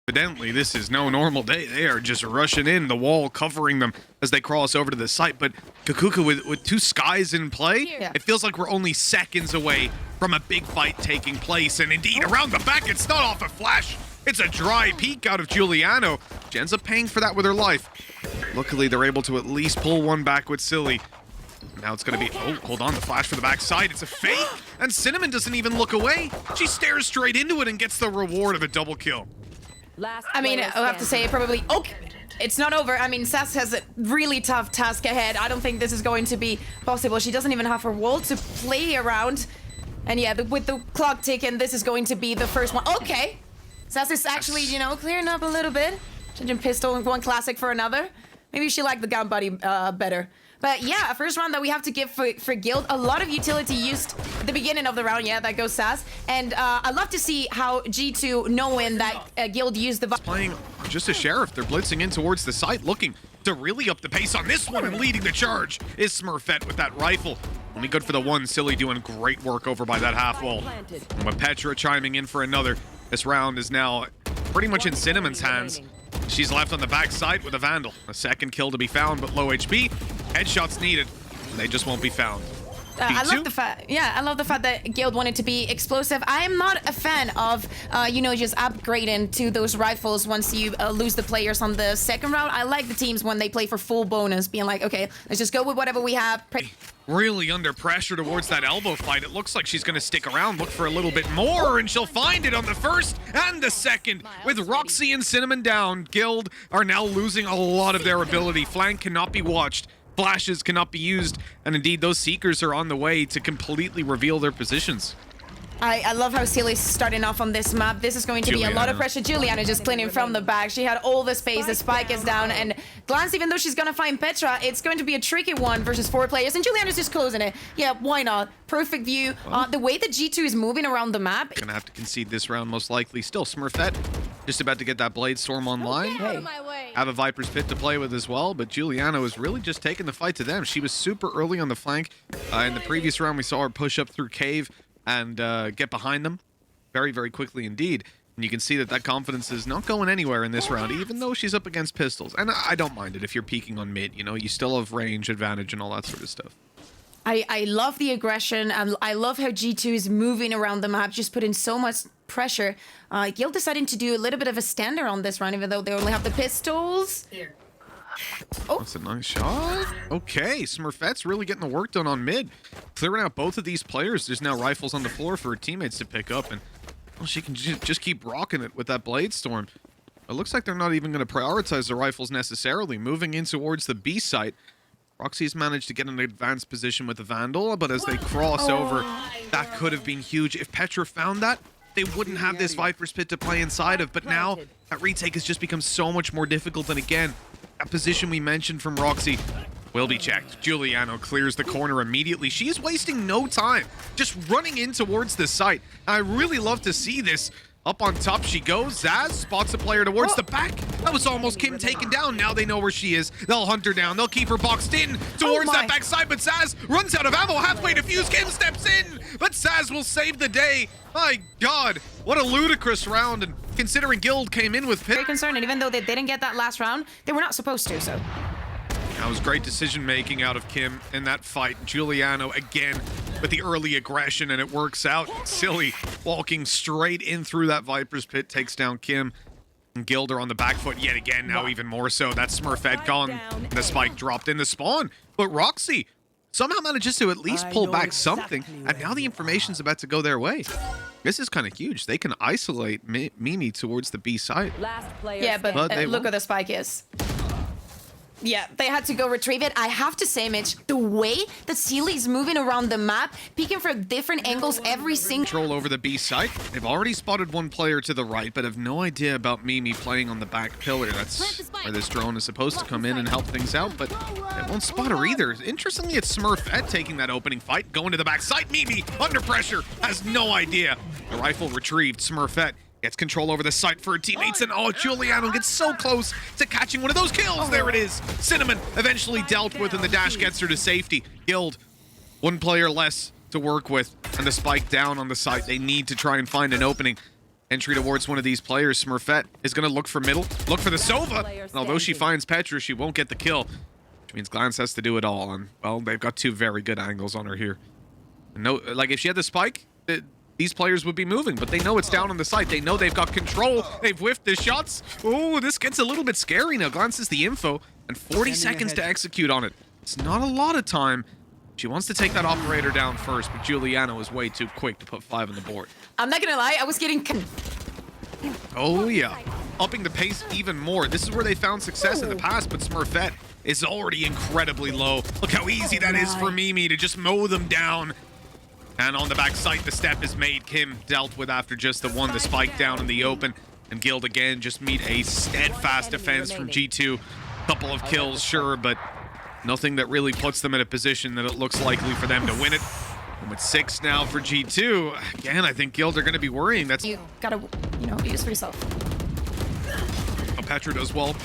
Evidently, this is no normal day. They are just rushing in, the wall covering them as they cross over to the site. But kaquka with two skies in play, it feels like we're only seconds away from a big fight taking place. And indeed, around the back, it's not off a flash. It's a dry peek out of Juliano. She ends up paying for that with her life. Luckily, they're able to at least pull one back with Cille. Now it's going to be, oh, hold on, the flash for the backside. It's a fake, and Cinnamon doesn't even look away. She stares straight into it and gets the reward of a double kill. I mean, I'll have to say probably, okay, it's not over. I mean, zAAz has a really tough task ahead. I don't think this is going to be possible. She doesn't even have her wall to play around. And yeah, with the clock ticking, this is going to be the first one. Okay. zAAz is actually, you know, clearing up a little bit. Changing pistol and one classic for another. Maybe she liked the gun buddy better. But yeah, a first round that we have to give for Guild. A lot of utility used at the beginning of the round. Yeah, that goes zAAz. And I love to see how G2, knowing that Guild used the... Playing just a sheriff. They're blitzing in towards the site, looking to really up the pace on this one, and leading the charge is Smurfette with that rifle. Only good for the one. Cille doing great work over by that half wall. And with Petra chiming in for another, this round is now pretty much in Cinnamon's hands. She's left on the backside with a Vandal. A second kill to be found, but low HP. Headshots needed. They just won't be found. I love the fact, I love the fact that Guild wanted to be explosive. I am not a fan of, you know, just upgrading to those rifles once you lose the players on the second round. I like the teams when they play for full bonus, being like, okay, let's just go with whatever we have. Really under pressure towards that elbow fight. It looks like she's going to stick around, look for a little bit more, and she'll find it on the first and the second. With Roxy and Cinnamon down, Guild are now losing a lot of their ability. Flank cannot be watched. Flashes cannot be used, and indeed those Seekers are on the way to completely reveal their positions. I love how Cille's starting off on this map. This is going to be a lot of pressure. Juliano just cleaning from the back. She had all the space. The spike is down, and Glance, even though she's gonna find Petra, it's going to be a tricky one versus 4 players, and Juliano's just closing it. Yeah, why not? Perfect view. The way that G2 is moving around the map. Gonna have to concede this round most likely. Still Smurfette just about to get that Blade Storm online. Have a Viper's Pit to play with as well, but Juliano is really just taking the fight to them. She was super early on the flank. In the previous round, we saw her push up through cave and get behind them very, very quickly indeed. And you can see that that confidence is not going anywhere in this round, even though she's up against pistols. And I don't mind it if you're peeking on mid, you know, you still have range advantage and all that sort of stuff. I love the aggression. I love how G2 is moving around the map, just putting so much pressure. Guild deciding to do a little bit of a stander on this round, even though they only have the pistols. Here. Oh, that's a nice shot. Okay, Smurfette's really getting the work done on mid. Clearing out both of these players. There's now rifles on the floor for her teammates to pick up, and well, she can just keep rocking it with that Blade Storm. It looks like they're not even going to prioritize the rifles necessarily. Moving in towards the B site. Roxy's managed to get an advanced position with the Vandal, but as they cross over, that could have been huge. If Petra found that, they wouldn't have this Viper's Pit to play inside of, but now that retake has just become so much more difficult. And again, that position we mentioned from Roxy will be checked. Juliano clears the corner immediately. She is wasting no time, just running in towards the site. I really love to see this. Up on top she goes. zAAz spots a player towards the back. That was almost Kim taken down. Now they know where she is. They'll hunt her down. They'll keep her boxed in towards that backside, but zAAz runs out of ammo. Halfway to fuse. Kim steps in, but zAAz will save the day. My God, what a ludicrous round. And considering Guild came in with very concerned, and even though they didn't get that last round, they were not supposed to, so. That was great decision making out of Kim in that fight. Juliano again with the early aggression, and it works out. Cille walking straight in through that Viper's Pit takes down Kim. And Guild are on the back foot yet again, now even more so. That Smurfette gone. The spike dropped in the spawn. But Roxy somehow manages to at least pull back something, and now the information's about to go their way. This is kind of huge. They can isolate Mimi towards the B site. Yeah, but look where the spike is. Yeah, they had to go retrieve it. I have to say, Mitch, the way that Cille is moving around the map, peeking for different angles every single... Control over the B site. They've already spotted one player to the right, but have no idea about Mimi playing on the back pillar. That's where this drone is supposed to come in and help things out, but it won't spot her either. Interestingly, it's Smurfette taking that opening fight, going to the back site. Mimi, under pressure, has no idea. The rifle retrieved. Smurfette gets control over the site for her teammates, and Juliano gets so close to catching one of those kills. There it is. Cinnamon eventually dealt with, and the dash gets her to safety. Guild, one player less to work with, and the spike down on the site. They need to try and find an opening. entry towards one of these players. Smurfette is going to look for middle, look for the Sova. And although she finds Petra, she won't get the kill, which means Glance has to do it all. And, well, they've got two very good angles on her here. No, like, if she had the spike, these players would be moving, but they know it's down on the site. They know they've got control. They've whiffed the shots. Oh, this gets a little bit scary now. Glance is the info, and 40 seconds to execute on it. It's not a lot of time. She wants to take that operator down first, but Juliano is way too quick to put 5 on the board. I'm not gonna lie, I was getting... Oh, yeah. Upping the pace even more. This is where they found success in the past, but Smurfette is already incredibly low. Look how easy that is for Mimi to just mow them down. And on the back side, the step is made. Kim dealt with after just the one, the spike down in the open. And Guild again just meet a steadfast defense from G2. Couple of kills, sure, but nothing that really puts them in a position that it looks likely for them to win it. And with 6 now for G2, again, I think Guild are going to be worrying. That's You gotta, use for yourself. Oh, Petra does well.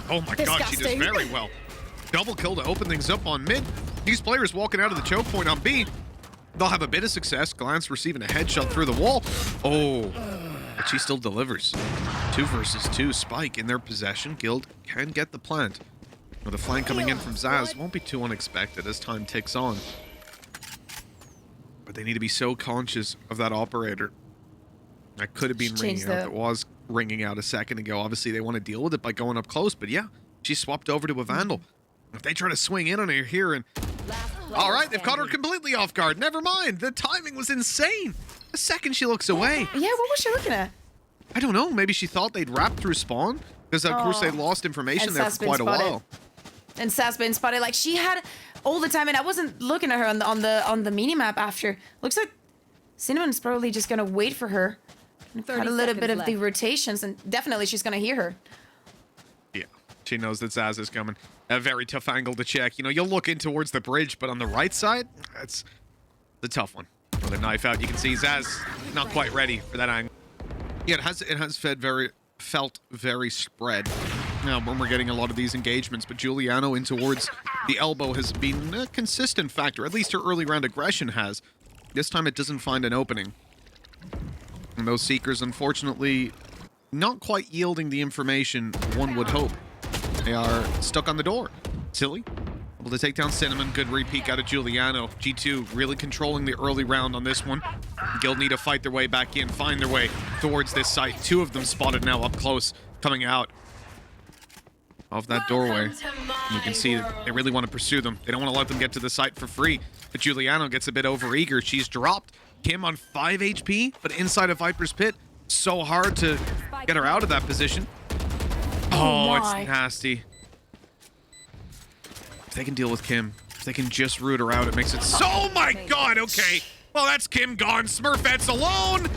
Oh my god, she does very well. Double kill to open things up on mid. These players walking out of the choke point on B. They'll have a bit of success. Glance receiving a headshot through the wall. Oh, but she still delivers. 2 versus 2 spike in their possession. Guild can get the plant. With a flank coming in from zAAz, won't be too unexpected as time ticks on. But they need to be so conscious of that operator. That could have been ringing out. That was ringing out a second ago. Obviously, they want to deal with it by going up close. But yeah, she swapped over to a Vandal. If they try to swing in on her here and... All right, they've caught her completely off guard. Never mind. The timing was insane. The second she looks away. Yeah, what was she looking at? I don't know. Maybe she thought they'd wrap through spawn. Because, of course, they lost information there for quite a while. And Sass been spotted. Like, she had all the time, and I wasn't looking at her on the minimap after. Looks like Cinnamon's probably just going to wait for her. Had a little bit of the rotations, and definitely she's going to hear her. Yeah, she knows that zAAz is coming. A very tough angle to check. You know, you'll look in towards the bridge, but on the right side, that's the tough one. With a knife out, you can see zAAz not quite ready for that angle. Yeah, it has felt very spread. Now, when we're getting a lot of these engagements, but Juliano in towards the elbow has been a consistent factor. At least her early round aggression has. This time it doesn't find an opening. And those Seekers, unfortunately, not quite yielding the information one would hope. They are stuck on the door. Cille able to take down Cinnamon. Good re-peek out of Juliano. G2 really controlling the early round on this one. Guild need to fight their way back in, find their way towards this site. 2 of them spotted now up close, coming out of that doorway. You can see they really want to pursue them. They don't want to let them get to the site for free. But Juliano gets a bit overeager. She's dropped. Kim on 5 HP, but inside of Viper's Pit. So hard to get her out of that position. Oh, it's nasty. If they can deal with Kim, if they can just root her out, it makes it so... Oh my god, okay. Well, that's Kim gone. Smurfette's alone.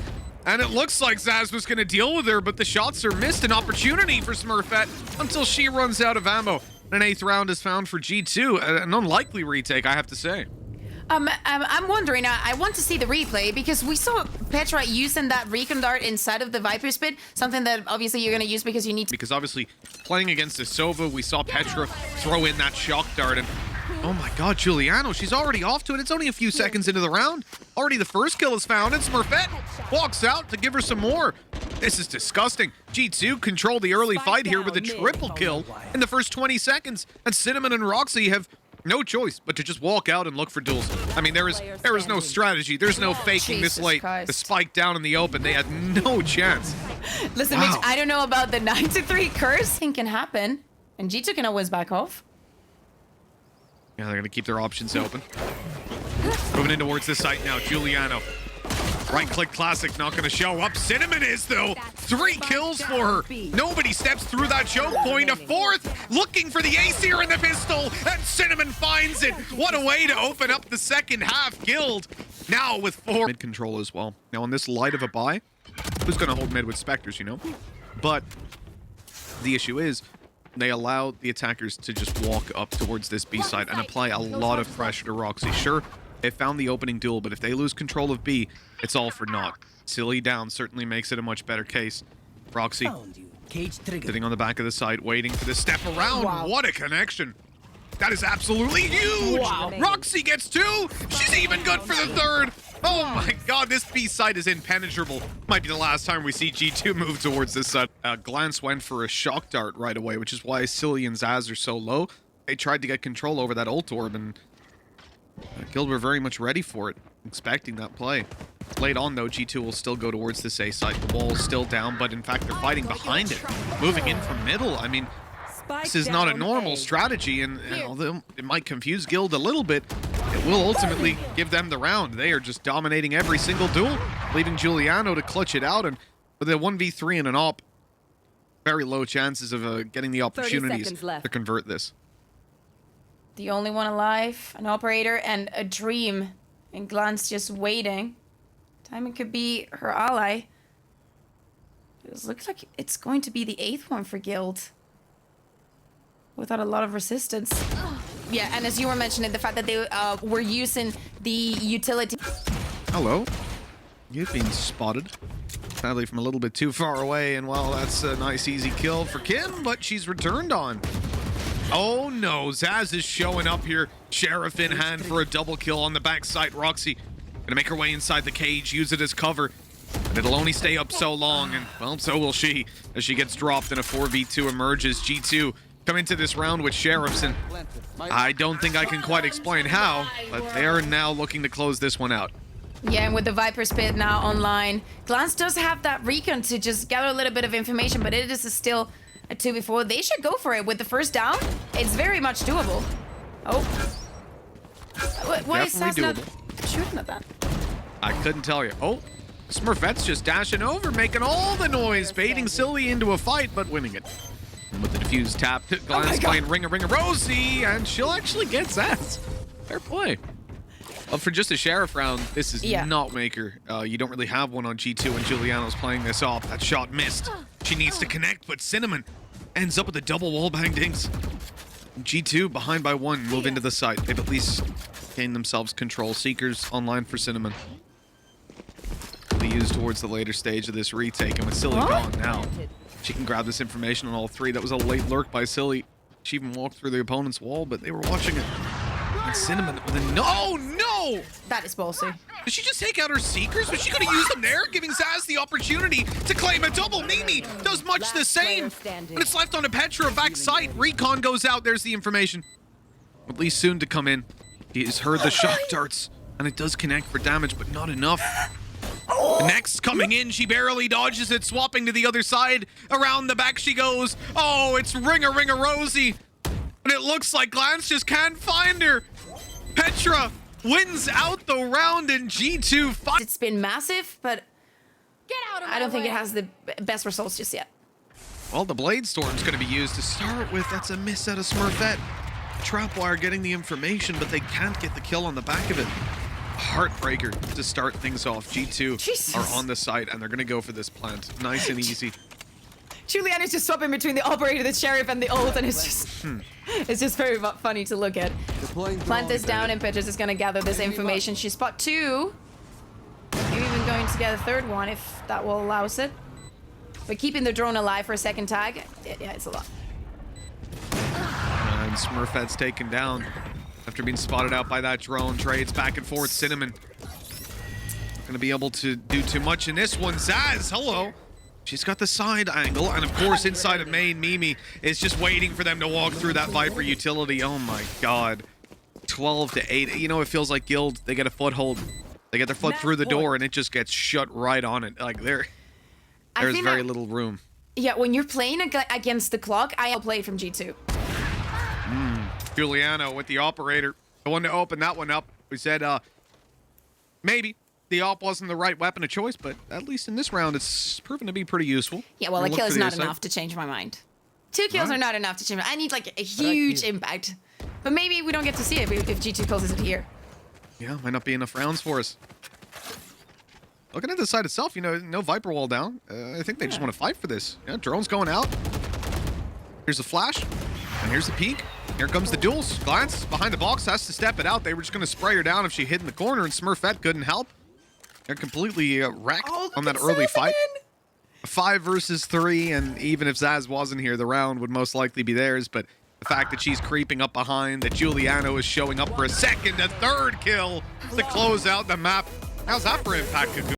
And it looks like zAAZ was going to deal with her, but the shots are missed. An opportunity for Smurfette until she runs out of ammo. An 8th round is found for G2. An unlikely retake, I have to say. I'm wondering, I want to see the replay because we saw Petra using that recon dart inside of the Viper's Pit, something that obviously you're going to use because you need to... Because obviously, playing against a Sova, we saw Petra throw in that shock dart and... Oh my god, Juliano, she's already off to it. It's only a few seconds into the round. Already the first kill is found, and Smurfette walks out to give her some more. This is disgusting. G2 control the early fight here with a triple kill in the first 20 seconds, and Cinnamon and Roxy have no choice but to just walk out and look for duels. I mean, there is no strategy. There's no faking this late. The spike down in the open, they had no chance. Listen, Mitch, I don't know about the 9-3 curse. Thing can happen, and G2 can always back off. Yeah, they're going to keep their options open. Moving in towards this site now, Juliano. Right-click classic, not going to show up. Cinnamon is, though. 3 kills for her. Nobody steps through that choke point. A 4th, looking for the ace here in the pistol, and Cinnamon finds it. What a way to open up the second half. Guild now with 4. Mid control as well. Now, on this light of a buy, who's going to hold mid with Spectres, you know? But the issue is, they allow the attackers to just walk up towards this B side and apply a lot of pressure to Roxy. Sure, they found the opening duel, but if they lose control of B, it's all for naught. Cille down certainly makes it a much better case. Roxy sitting on the back of the site, waiting for this step around. Wow. What a connection. That is absolutely huge. Wow. Roxy gets 2. She's even good for the 3rd. Oh my god, this B side is impenetrable. Might be the last time we see G2 move towards this side. Glance went for a shock dart right away, which is why Cille and zAAz are so low. They tried to get control over that ult orb, and Guild were very much ready for it, expecting that play. Late on, though, G2 will still go towards this A site. The wall is still down, but in fact, they're fighting behind it. Moving in from middle. I mean, this is not a normal strategy, and although it might confuse Guild a little bit, it will ultimately give them the round. They are just dominating every single duel, leaving Juliano to clutch it out, and with a 1v3 and an op, very low chances of getting the opportunities to convert this. The only one alive, an operator, and a dream. And Glance just waiting. Timing could be her ally. It looks like it's going to be the 8th one for Guild. Without a lot of resistance. Yeah, and as you were mentioning, the fact that they were using the utility. Hello. You've been spotted. Sadly from a little bit too far away, and well, that's a nice easy kill for Kim, but she's returned on. Oh no, zAAz is showing up here. Sheriff in hand for a double kill on the backside. Roxy gonna make her way inside the cage, use it as cover. But it'll only stay up so long, and well, so will she, as she gets dropped and a 4v2 emerges. G2 come into this round with Sheriffs, and I don't think I can quite explain how, but they are now looking to close this one out. Yeah, and with the Viper's Pit now online, Glance does have that recon to just gather a little bit of information, but it is still a 2v4. They should go for it with the first down. It's very much doable. Oh. Why is zAAZ not shooting at that? I couldn't tell you. Oh, Smurfette's just dashing over, making all the noise, baiting Cille into a fight, but winning it. And with the defuse tap, Glance playing Ring a Rosie, and she'll actually get zAAZ. Fair play. Well, for just a Sheriff round, this is not Maker. You don't really have one on G2 when Juliano's playing this off. That shot missed. She needs to connect, but Cinnamon ends up with a double wallbang dings. G2 behind by 1, move into the site. They've at least gained themselves control. Seekers online for Cinnamon. Be used towards the later stage of this retake, and with Cille gone now, she can grab this information on all 3. That was a late lurk by Cille. She even walked through the opponent's wall, but they were watching it. And Cinnamon with a no! That is ballsy. Did she just take out her Seekers? Was she going to use them there, giving zAAZ the opportunity to claim a double? Mimi does much the same, but it's left on a Petra backside. Recon goes out. There's the information. At least soon to come in. He has heard the shock darts, and it does connect for damage, but not enough. Next coming in, she barely dodges it, swapping to the other side. Around the back she goes. Oh, it's Ring a Rosie. And it looks like Glance just can't find her. Petra wins out the round in G2 fight. It's been massive, but I don't think it has the best results just yet. Well, the Blade Storm's going to be used to start with. That's a miss out of Smurfette. Trapwire getting the information, but they can't get the kill on the back of it. Heartbreaker to start things off. G2 are on the site, and they're going to go for this plant. Nice and easy. Juliana's just swapping between the operator, the Sheriff, and the ult, and it's just very funny to look at. Plant is down, and Petra's is going to gather this information. She spot 2. Maybe even going to get a 3rd one if that will allow it. But keeping the drone alive for a 2nd tag, yeah, it's a lot. And Smurfette's taken down after being spotted out by that drone. Trades back and forth. Cinnamon not going to be able to do too much in this one. zAAZ, hello. She's got the side angle, and of course inside of main, Mimi is just waiting for them to walk through that Viper utility. Oh my god. 12 to 8. You know, it feels like Guild, they get a foothold. They get their foot through the door, and it just gets shut right on it. Like, there's very little room. Yeah, when you're playing against the clock, I'll play from G2. Juliano with the operator. The one to open that one up. We said, maybe. The op wasn't the right weapon of choice, but at least in this round, it's proven to be pretty useful. Yeah, well, a kill is not enough to change my mind. 2 kills are not enough to change my mind. I need, like, a huge impact. But maybe we don't get to see it if G2 closes it here. Yeah, might not be enough rounds for us. Looking at the side itself, you know, no Viper wall down. I think they just want to fight for this. Yeah, drone's going out. Here's the flash, and here's the peek. Here comes the duels. Glance behind the box, has to step it out. They were just going to spray her down if she hid in the corner, and Smurfette couldn't help. They're completely wrecked on that early fight. 5 versus 3, and even if zAAZ wasn't here, the round would most likely be theirs. But the fact that she's creeping up behind, that Juliano is showing up for a 2nd, a 3rd kill to close out the map. How's that for impact, kaquka?